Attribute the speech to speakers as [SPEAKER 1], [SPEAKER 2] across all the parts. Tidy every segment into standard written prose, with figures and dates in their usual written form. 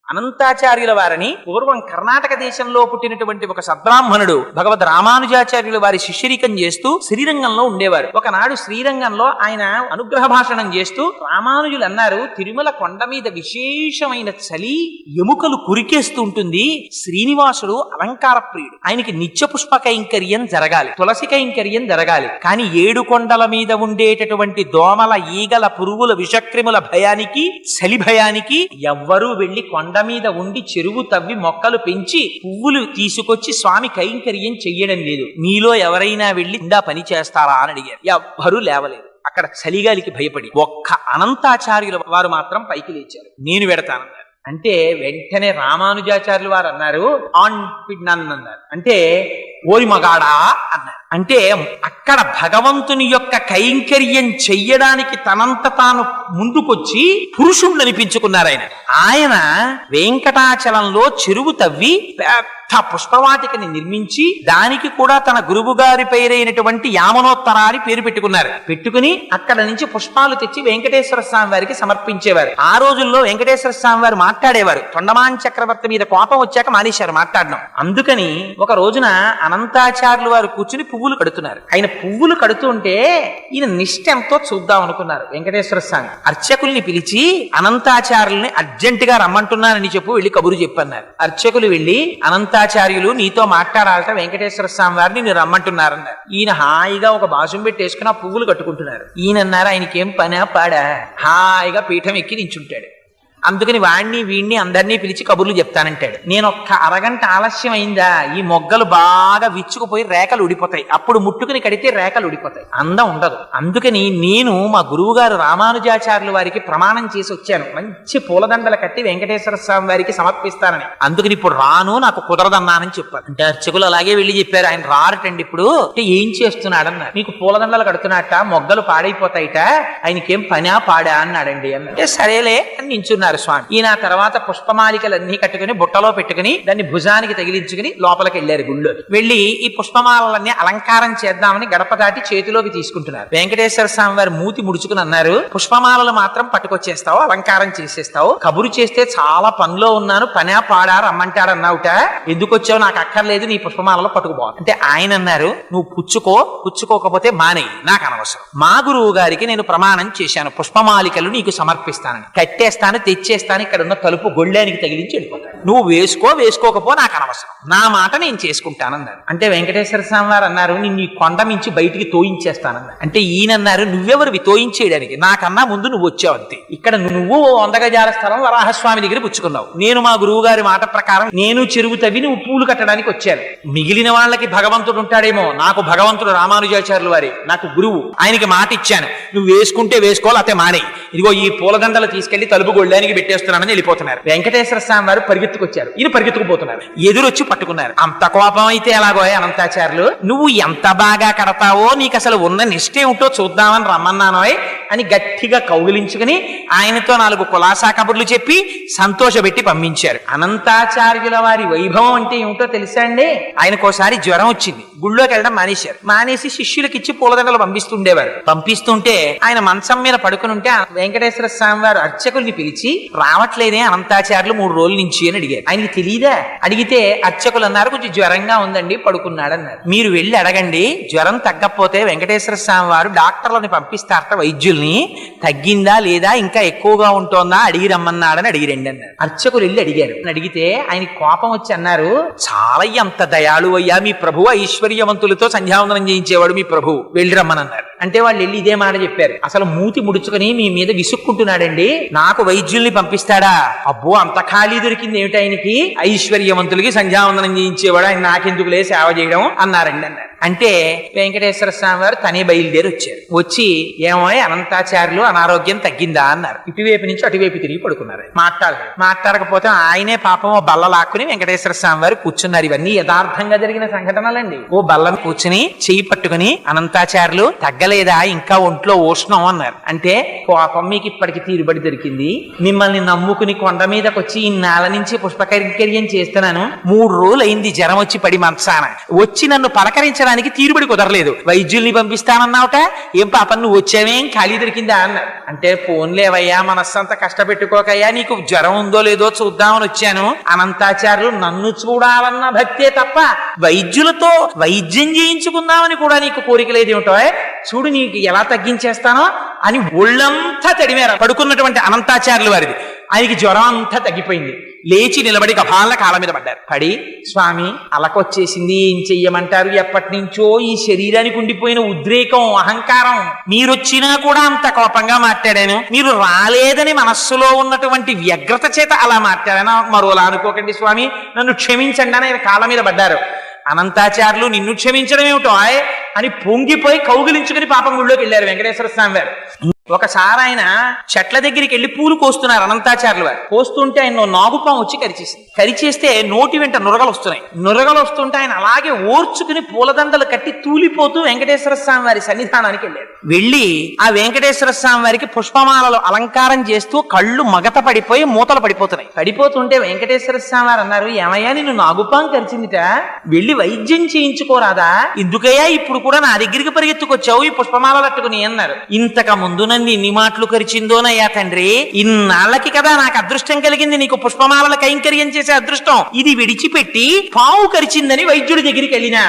[SPEAKER 1] అనంతాచార్యుల వారిని పూర్వం కర్ణాటక దేశంలో పుట్టినటువంటి ఒక సద్బ్రాహ్మణుడు భగవద్ రామానుజాచార్యుల వారి శిష్యరికం చేస్తూ శ్రీరంగంలో ఉండేవారు. ఒకనాడు శ్రీరంగంలో ఆయన అనుగ్రహ భాషణం చేస్తూ రామానుజులు అన్నారు, తిరుమల కొండ మీద విశేషమైన చలి, ఎముకలు కురికేస్తూ ఉంటుంది. శ్రీనివాసుడు అలంకార ప్రియుడు, ఆయనకి నిత్య పుష్ప కైంకర్యం జరగాలి, తులసి కైంకర్యం జరగాలి. కానీ 7 కొండల మీద ఉండేటటువంటి దోమల, ఈగల, పురుగుల, విషక్రిముల భయానికి, చలి భయానికి ఎవ్వరూ వెళ్లి కొండ మీద ఉండి చెరువు తవ్వి మొక్కలు పెంచి పువ్వులు తీసుకొచ్చి స్వామి కైంకర్యం చెయ్యడం లేదు. మీలో ఎవరైనా వెళ్లి ఇందా పని చేస్తారా అని అడిగారు. ఎవ్వరూ లేవలేదు. అక్కడ చలిగాలికి భయపడి ఒక్క అనంతాచార్యుల వారు మాత్రం పైకి లేచారు. నేను వెడతానన్నారు. అంటే వెంటనే రామానుజాచార్యులు వారు అన్నారు, ఆన్ అన్నారు. అంటే ఓరి మగాడా అన్నారు. అంటే అక్కడ భగవంతుని యొక్క కైంకర్యం చెయ్యడానికి తనంత తాను ముందుకొచ్చి పురుషుణ్ణి అనిపించుకున్నారు. ఆయన వెంకటాచలంలో చెరువు తవ్వి పెద్ద పుష్పవాటికని నిర్మించి దానికి కూడా తన గురువు గారి పేరైనటువంటి యామనోత్తర అని పేరు పెట్టుకున్నారు. పెట్టుకుని అక్కడ నుంచి పుష్పాలు తెచ్చి వెంకటేశ్వర స్వామి వారికి సమర్పించేవారు. ఆ రోజుల్లో వెంకటేశ్వర స్వామి వారు మాట్లాడేవారు. తొండమాన్ చక్రవర్తి మీద కోపం వచ్చాక మానేశారు మాట్లాడడం. అందుకని ఒక రోజున అనంతాచార్యులు వారు కూర్చుని పువ్వులు కడుతున్నారు. ఆయన పువ్వులు కడుతుంటే ఈయన నిష్ఠ ఎంతో చూద్దాం అనుకున్నారు. వెంకటేశ్వర స్వామి అర్చకుల్ని పిలిచి అనంతాచార్యుల్ని అర్జెంటుగా రమ్మంటున్నానని చెప్పు, వెళ్ళి కబురు చెప్పన్నారు. అర్చకులు వెళ్ళి అనంతాచార్యులు నీతో మాట్లాడాలట, వెంకటేశ్వర స్వామి వారిని నేను రమ్మంటున్నారన్నారు. ఈయన హాయిగా ఒక బాసుం పెట్టేసుకుని ఆ పువ్వులు కట్టుకుంటున్నారు. ఈయన అన్నారు, ఆయనకేం పనా పాడా, హాయిగా పీఠం ఎక్కి నించుంటాడు. అందుకని వాణ్ణి వీణ్ణి అందరినీ పిలిచి కబుర్లు చెప్తానంటాడు. నేను ఒక్క అరగంట ఆలస్యం అయిందా ఈ మొగ్గలు బాగా విచ్చుకుపోయి రేఖలు ఉడిపోతాయి. అప్పుడు ముట్టుకుని కడితే రేఖలు ఉడిపోతాయి, అందం ఉండదు. అందుకని నేను మా గురువు గారు రామానుజాచార్యుల వారికి ప్రమాణం చేసి వచ్చాను, మంచి పూలదండలు కట్టి వెంకటేశ్వర స్వామి వారికి సమర్పిస్తానని. అందుకని ఇప్పుడు రాను, నాకు కుదరదన్నానని చెప్పారు. అంటే అర్చకులు అలాగే వెళ్ళి చెప్పారు, ఆయన రారటండి ఇప్పుడు. అంటే ఏం చేస్తున్నాడన్నారు. మీకు పూలదండలు కడుతున్నట్ట, మొగ్గలు పాడైపోతాయిట, ఆయనకేం పనా పాడా అన్నాడండి అన్న. సరేలే అని నించున్నారు స్వామి. ఈయన తర్వాత పుష్పమాలికలన్నీ కట్టుకుని బుట్టలో పెట్టుకుని దాన్ని భుజానికి తగిలించుకుని లోపలికి వెళ్ళారు. గుళ్ళో వెళ్ళి ఈ పుష్పమాలన్నీ అలంకారం చేద్దామని గడప దాటి చేతిలోకి తీసుకుంటున్నారు. వెంకటేశ్వర స్వామి వారు మూతి ముడుచుకుని అన్నారు, పుష్పమాలలు మాత్రం పట్టుకొచ్చేస్తావు, అలంకారం చేసేస్తావు, కబురు చేస్తే చాలా పనిలో ఉన్నాను, పనా పాడా రమ్మంటాడన్నావుట, ఎందుకు వచ్చావు, నాకు అక్కర్లేదు, నీ పుష్పమాలలో పట్టుకుపో. అంటే ఆయన అన్నారు, నువ్వు పుచ్చుకోకపోతే మానేయి, నాకు అనవసరం. మా గురువు గారికి నేను ప్రమాణం చేశాను, పుష్పమాలికలు నీకు సమర్పిస్తానని, కట్టేస్తాను, తెచ్చేస్తాను, ఇక్కడ ఉన్న తలుపు గొళ్ళానికి తగిలించి వెళ్ళిపోతాను, నువ్వు వేసుకోకపో, నాకు అనవసరం, నా మాట నేను చేసుకుంటానన్నారు. అంటే వెంకటేశ్వర స్వామి వారు అన్నారు, నిన్ను ఈ కొండ మించి బయటికి తోయించేస్తానన్నారు. అంటే ఈయన అన్నారు, నువ్వెవరివి తోయించేయడానికి, నాకన్నా ముందు నువ్వు వచ్చావు అంతే. ఇక్కడ నువ్వు 100 గజాల స్థలం వరాహస్వామి దగ్గర పుచ్చుకున్నావు, నేను మా గురువు గారి మాట ప్రకారం నేను చెరువు తవ్వి నువ్వు పూలు కట్టడానికి వచ్చాను. మిగిలిన వాళ్ళకి భగవంతుడు ఉంటాడేమో, నాకు భగవంతుడు రామానుజాచార్యుల వారి నాకు గురువు, ఆయనకి మాట ఇచ్చాను, నువ్వు వేసుకుంటే వేసుకోవాలి, అతే మానే, ఇదిగో ఈ పూలదండలు తీసుకెళ్లి తలుపు గొళ్ళానికి పెట్టేస్తున్నానని వెళ్ళిపోతున్నారు. వెంకటేశ్వర స్వామి వారు పరిగెత్తుకొచ్చారు, ఈయన పరిగెత్తుకుపోతున్నారు, ఎదురొచ్చి పట్టుకున్నారు. అంత కోపం అయితే ఎలాగో అనంతాచార్యులు, నువ్వు ఎంత బాగా కడతావో, నీకు అసలు ఉన్న నిష్ఠ ఏమిటో చూద్దామని రమ్మన్నానోయ్ అని గట్టిగా కౌగిలించుకుని ఆయనతో 4 కులాసా కబుర్లు చెప్పి సంతోషపెట్టి పంపించారు. అనంతాచార్యుల వారి వైభవం అంటే ఏమిటో తెలుసా అండి. ఆయనకోసారి జ్వరం వచ్చింది, గుళ్ళోకి వెళ్ళడం మానేశారు. మానేసి శిష్యులకి ఇచ్చి పూలదండలు పంపిస్తుండేవారు. పంపిస్తుంటే ఆయన మంచం మీద పడుకుని ఉంటే వెంకటేశ్వర స్వామి వారు అర్చకుల్ని పిలిచి, రావట్లేదే అనంతాచార్యులు 3 రోజుల నుంచి అని అడిగారు. ఆయనకి తెలియదా? అడిగితే అర్చకులు అన్నారు, కొంచెం జ్వరంగా ఉందండి, పడుకున్నాడు అన్నారు. మీరు వెళ్ళి అడగండి, జ్వరం తగ్గకపోతే వెంకటేశ్వర స్వామి వారు డాక్టర్లని పంపిస్తారట, వైద్యుల్ని, తగ్గిందా లేదా ఇంకా ఎక్కువగా ఉంటోందా అడిగి రమ్మన్నాడని అడిగిరండి అన్నారు. అర్చకులు వెళ్ళి అడిగారు. అడిగితే ఆయనకి కోపం వచ్చి అన్నారు, చాలా ఎంత దయాళు అయ్యా మీ ప్రభు, ఐశ్వర్యవంతులతో సంధ్యావందనం చేయించేవాడు మీ ప్రభు, వెళ్ళి రమ్మనన్నారు. అంటే వాళ్ళు వెళ్ళి ఇదే మాట చెప్పారు, అసలు మూతి ముడుచుకుని మీ మీద విసుక్కుంటున్నాడండి, నాకు వైద్యుల్ని పంపిస్తాడా, అబ్బో అంత ఖాళీ దొరికింది ఏమిటి ఆయనకి, ఐశ్వర్యవంతులకి సంధ్యావందనం చేయించేవాడు, ఆయన నాకెందుకులే సేవ చేయడం అన్నారండి అన్నారు. అంటే వెంకటేశ్వర స్వామి వారు తనే బయలుదేరి వచ్చారు. వచ్చి ఏమో అనంతాచార్యులు అనారోగ్యం తగ్గిందా అన్నారు. ఇటువైపు నుంచి అటువైపు తిరిగి పడుకున్నారు. మాట్లాడకపోతే ఆయనే పాపం ఓ బల్ల లాక్కుని వెంకటేశ్వర స్వామి వారు కూర్చున్నారు. ఇవన్నీ యథార్థంగా జరిగిన సంఘటనలండి. ఓ బల్లను కూర్చుని చెయ్యి పట్టుకుని, అనంతాచార్యులు తగ్గలేదా, ఇంకా ఒంట్లో ఉష్ణం అన్నారు. అంటే పాపం మీకు ఇప్పటికి తీరుబడి దొరికింది, మిమ్మల్ని నమ్ముకుని కొండ మీదకి వచ్చి ఇన్నాళ్ళ నుంచి పుష్పకైంకర్యం చేస్తున్నాను, 3 రోజులు అయింది జ్వరం వచ్చి పడి మంచాన, వచ్చి నన్ను పలకరించ పంపించడానికి తీరుబడి కుదరలేదు. వైద్యుల్ని పంపిస్తానన్నావుట, ఏం పాపం నువ్వు వచ్చావేం ఖాళీ దొరికిందా అన్నారు. అంటే పోన్లేవయ్యా, మనస్సంతా కష్టపెట్టుకోకయ్యా, నీకు జ్వరం ఉందో లేదో చూద్దామని వచ్చాను. అనంతాచార్యులు నన్ను చూడాలన్న భక్తే తప్ప వైద్యులతో వైద్యం చేయించుకుందామని కూడా నీకు కోరిక లేదేమిటో, చూడు నీకు ఎలా తగ్గించేస్తానో అని ఒళ్ళంతా తడిమేర పడుకున్నటువంటి అనంతాచార్యుల వారిది. ఆయనకి జ్వరం అంతా తగ్గిపోయింది. లేచి నిలబడి గభాల కాళ్ళ మీద పడ్డారు. పడి, స్వామి అలకొచ్చేసింది, ఏం చెయ్యమంటారు? ఎప్పటి నుంచో ఈ శరీరానికి ఉండిపోయిన ఉద్రేకం, అహంకారం, మీరొచ్చినా కూడా అంత కోపంగా మాట్లాడాను. మీరు రాలేదని మనస్సులో ఉన్నటువంటి వ్యగ్రత చేత అలా మాట్లాడాను, మరోలా అనుకోకండి స్వామి, నన్ను క్షమించండి అని ఆయన కాళ్ళ మీద పడ్డారు. అనంతాచార్యులు నిన్ను క్షమించడం ఏమిటో అని పొంగిపోయి కౌగిలించుకుని పాపం గుళ్ళోకి వెళ్ళారు వెంకటేశ్వర స్వామి వారు. ఒకసారి ఆయన చెట్ల దగ్గరికి వెళ్ళి పూలు కోస్తున్నారు అనంతాచార్యులు వారు. కోస్తుంటే ఆయన నాగుపాము వచ్చి కరిచేసింది. కరిచేస్తే నోటి వెంట నురగలు వస్తున్నాయి. నురగలు వస్తుంటే ఆయన అలాగే ఓర్చుకుని పూలదండలు కట్టి తూలిపోతూ వెంకటేశ్వర స్వామి వారి సన్నిధానానికి వెళ్ళారు. వెళ్ళి ఆ వెంకటేశ్వర స్వామి వారికి పుష్పమాలలో అలంకారం చేస్తూ కళ్ళు మగత పడిపోయి మూతలు పడిపోతున్నాయి. పడిపోతుంటే వెంకటేశ్వర స్వామి వారు అన్నారు, ఏమయ్యా నిన్ను నాగుపాము కరిచిందిట, వెళ్ళి వైద్యం చేయించుకోరాదా? ఎందుకయ్యా ఇప్పుడు కూడా నా దగ్గరికి పరిగెత్తుకొచ్చావు ఈ పుష్పమాలలు అట్టుకుని అన్నారు. ఇంతకు ముందు నన్ను ఎన్ని మాటలు కరిచిందోనయ్యా తండ్రి, ఇన్నాళ్ళకి కదా నాకు అదృష్టం కలిగింది నీకు పుష్పమాలల కైంకర్యం చేసే అదృష్టం. ఇది విడిచిపెట్టి పావు కరిచిందని వైద్యుడి దగ్గరికి వెళ్ళినా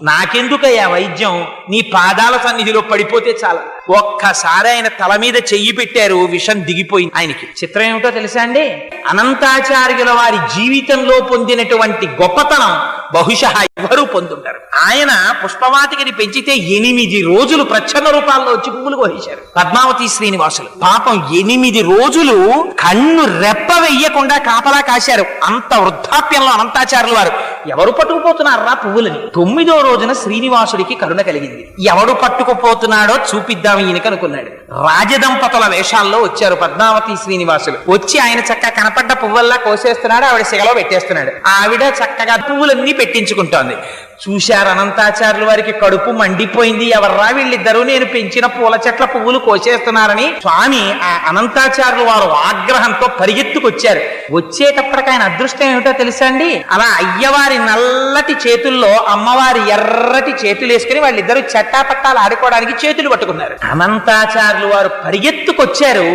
[SPEAKER 1] నాకెందుకయ్యా వైద్యం, నీ పాదాల సన్నిధిలో పడిపోతే చాలా. ఒక్కసారి ఆయన తల మీద చెయ్యి పెట్టారు, విషం దిగిపోయింది ఆయనకి. చిత్రం ఏమిటో తెలుసా అండి, అనంతాచార్యుల వారి జీవితంలో పొందినటువంటి గొప్పతనం బహుశా ఎవరు పొందుంటారు. ఆయన పుష్పవాటికని పెంచితే 8 రోజులు ప్రచ్ఛన్న రూపాల్లో వచ్చి పువ్వులు కోసేశారు పద్మావతి శ్రీనివాసులు. పాపం 8 రోజులు కన్ను రెప్ప వెయ్యకుండా కాపలా కాశారు. అంత వృద్ధాప్యంలో అనంతాచార్యుల వారు ఎవరు పట్టుకుపోతున్నారా పువ్వులని. 9వ రోజున శ్రీనివాసుడికి కరుణ కలిగింది. ఎవడు పట్టుకుపోతున్నాడో చూపిద్దాం ఈయనకి అనుకున్నాడు. రాజదంపతుల వేషాల్లో వచ్చారు పద్మావతి శ్రీనివాసులు. వచ్చి ఆయన చక్కగా కనపడ్డ పువ్వుల్లా కోసేస్తున్నాడు, ఆవిడ సిగలో పెట్టేస్తున్నాడు. ఆవిడ చక్కగా పువ్వులన్నీ పెట్టించుకుంటోంది. చూశారు అనంతాచార్యుల వారికి కడుపు మండిపోయింది. ఎవర్రా వీళ్ళిద్దరూ నేను పెంచిన పూల చెట్ల పువ్వులు కోసేస్తున్నారని. స్వామి ఆ అనంతాచార్యుల వారు ఆగ్రహంతో పరిగెత్తుకొచ్చారు. వచ్చేటప్పటికి ఆయన అదృష్టం ఏమిటో తెలుసా అండి, అలా అయ్యవారి నల్లటి చేతుల్లో అమ్మవారి ఎర్రటి చేతులు వేసుకుని వాళ్ళిద్దరూ చట్టాపట్టాలు ఆడుకోవడానికి చేతులు పట్టుకున్నారు. అనంతాచార్యుల వారు పరిగెత్తుకొచ్చారు.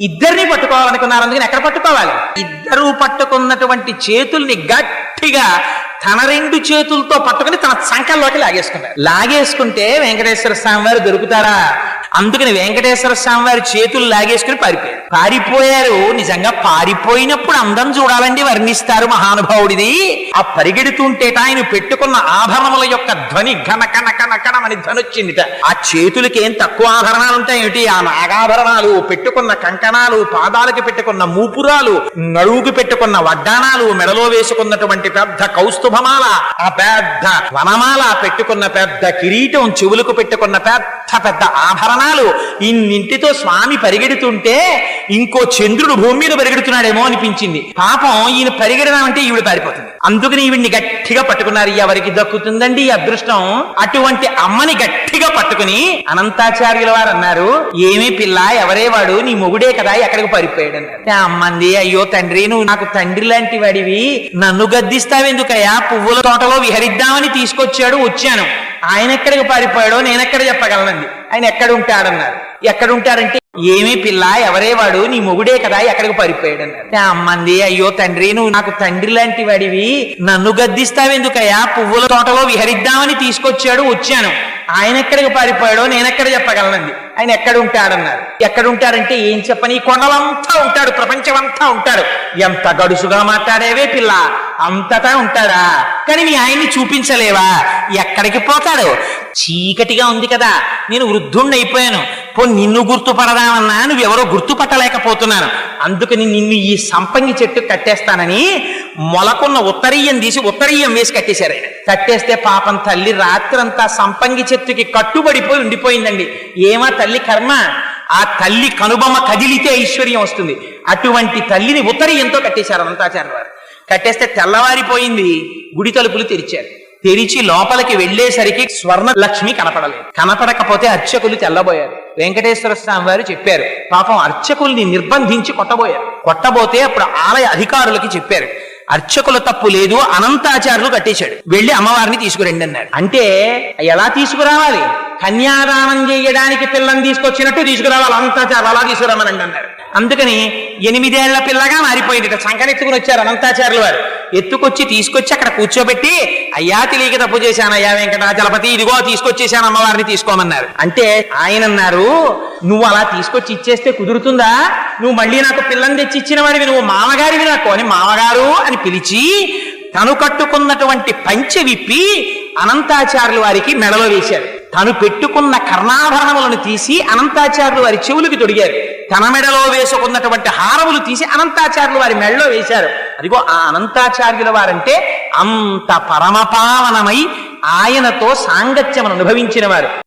[SPEAKER 1] ఇద్దరిని పట్టుకోవాలనుకున్నారు, అందుకని ఎక్కడ పట్టుకోవాలి? ఇద్దరూ పట్టుకున్నటువంటి చేతుల్ని గట్టిగా తన 2 చేతులతో పట్టుకుని తన సంకల్లోకి లాగేసుకున్నారు. లాగేసుకుంటే వెంకటేశ్వర స్వామి వారు దొరుకుతారా? అందుకని వెంకటేశ్వర స్వామి వారి చేతులు లాగేసుకుని పారిపోయారు. నిజంగా పారిపోయినప్పుడు అందం చూడాలండి, వర్ణిస్తారు మహానుభావుడిది. ఆ పరిగెడుతుంటేట ఆయన పెట్టుకున్న ఆభరణముల యొక్క ధ్వని ఘన కన కన కనమని ధ్వని వచ్చిందిట. ఆ చేతులకి ఏం తక్కువ ఆభరణాలు ఉంటాయేమిటి? ఆ నాగాభరణాలు, పెట్టుకున్న కంకణాలు, పాదాలకి పెట్టుకున్న మూపురాలు, నడువుకి పెట్టుకున్న వడ్డాణాలు, మెడలో వేసుకున్నటువంటి పెద్ద కౌస్తుభమాల, ఆ పెద్ద వనమాల, పెట్టుకున్న పెద్ద కిరీటం, చెవులకు పెట్టుకున్న పెద్ద పెద్ద ఆభరణాలు, ఇన్నింటితో స్వామి పరిగెడుతుంటే ఇంకో చంద్రుడు భూమి మీద పరిగెడుతున్నాడేమో అనిపించింది. పాపం ఈయన పరిగెడడం అంటే ఈవిడ పారిపోతుంది. అందుకని ఈవిడ్ని గట్టిగా పట్టుకున్నారు. ఎవరికి దక్కుతుందండి ఈ అదృష్టం? అటువంటి అమ్మని గట్టిగా పట్టుకుని అనంతాచార్యుల వారు అన్నారు, ఏమీ పిల్ల, ఎవరే వాడు? నీ మొగుడే కదా, ఎక్కడికి పారిపోయాడు అన్నారు. అమ్మంది, అయ్యో తండ్రి, నువ్వు నాకు తండ్రి లాంటి వాడివి, నన్ను గద్దిస్తావెందుకయ్యా? పువ్వుల తోటలో విహరిద్దామని తీసుకొచ్చాడు, వచ్చాను. ఆయన ఎక్కడికి పారిపోయాడో నేనెక్కడ చెప్పగలనండి. ఆయన ఎక్కడుంటాడన్నారు. ఎక్కడుంటాడంటే, ఏమీ పిల్ల, ఎవరే వాడు? నీ మొగుడే కదా, ఎక్కడికి పారిపోయాడు అన్నారు. అమ్మంది, అయ్యో తండ్రి, నువ్వు నాకు తండ్రి లాంటి వాడివి, నన్ను గద్దిస్తావెందుకయ్యా? పువ్వుల తోటలో విహరిద్దామని తీసుకొచ్చాడు, వచ్చాను. ఆయన ఎక్కడికి పారిపోయాడో నేనెక్కడ చెప్పగలనండి. ఆయన ఎక్కడుంటాడన్నారు. ఎక్కడుంటాడంటే ఏం చెప్పని, కొండలంతా ఉంటాడు, ప్రపంచమంతా ఉంటాడు. ఎంత గడుసుగా మాట్లాడేవే పిల్ల, అంతటా ఉంటాడా? కానీ మీ ఆయన్ని చూపించలేవా? ఎక్కడికి పోతాడు? చీకటిగా ఉంది కదా, నేను వృద్ధుణ్ణి అయిపోయాను, నిన్ను గుర్తుపడదామన్నా నువ్వెవరో గుర్తుపట్టలేకపోతున్నాను. అందుకని నిన్ను ఈ సంపంగి చెట్టు కట్టేస్తానని మొలకున్న ఉత్తరీయం తీసి ఉత్తరీయం వేసి కట్టేశారు. ఆయన కట్టేస్తే పాపం తల్లి రాత్రంతా సంపంగి చెట్టుకి కట్టుబడిపోయి ఉండిపోయిందండి. ఏమా తల్లి కర్మ, ఆ తల్లి కనుబొమ్మ కదిలితే ఐశ్వర్యం వస్తుంది. అటువంటి తల్లిని ఉత్తరీయంతో కట్టేశారు అనంతాచార్యుల వారు. కట్టేస్తే తెల్లవారిపోయింది. గుడి తలుపులు తెరిచారు. తెరిచి లోపలికి వెళ్లేసరికి స్వర్ణ లక్ష్మి కనపడలేదు. కనపడకపోతే అర్చకులు తెల్లబోయారు. వెంకటేశ్వర స్వామి వారు చెప్పారు. పాపం అర్చకుల్ని నిర్బంధించి కొట్టబోయారు. కొట్టబోతే అప్పుడు ఆలయ అధికారులకి చెప్పారు. అర్చకుల తప్పు లేదు, అనంతాచార్యులు కట్టేశాడు, వెళ్ళి అమ్మవారిని తీసుకురండి అన్నాడు. అంటే ఎలా తీసుకురావాలి? కన్యాదానం చేయడానికి పిల్లని తీసుకొచ్చినట్టు తీసుకురావాలి, అనంతాచార్యులు అలా తీసుకురామనండి అన్నారు. అందుకని 8 ఏళ్ల పిల్లగా మారిపోయింది. సంకనెత్తుకుని వచ్చారు అనంతాచార్యులు వారు. ఎత్తుకొచ్చి తీసుకొచ్చి అక్కడ కూర్చోబెట్టి, అయ్యా తెలియక తప్పు చేశాను అయ్యా వెంకటాచలపతి, ఇదిగో తీసుకొచ్చేసాను అమ్మవారిని తీసుకోమన్నారు. అంటే ఆయన అన్నారు, నువ్వు అలా తీసుకొచ్చి ఇచ్చేస్తే కుదురుతుందా? నువ్వు మళ్ళీ నాకు పిల్లని తెచ్చి ఇచ్చిన వాడివి, నువ్వు మామగారివి నాకు అని మామగారు అని పిలిచి తను కట్టుకున్నటువంటి పంచె విప్పి అనంతాచార్యుల వారికి మెడలో వేశారు. తను పెట్టుకున్న కర్ణాభరణములను తీసి అనంతాచార్యుల వారి చెవులకు తొడిగారు. తన మెడలో వేసుకున్నటువంటి హారములు తీసి అనంతాచార్యుల వారి మెడలో వేశారు. అదిగో ఆ అనంతాచార్యుల వారంటే అంత పరమపావనమై ఆయనతో సాంగత్యమును అనుభవించిన వారు.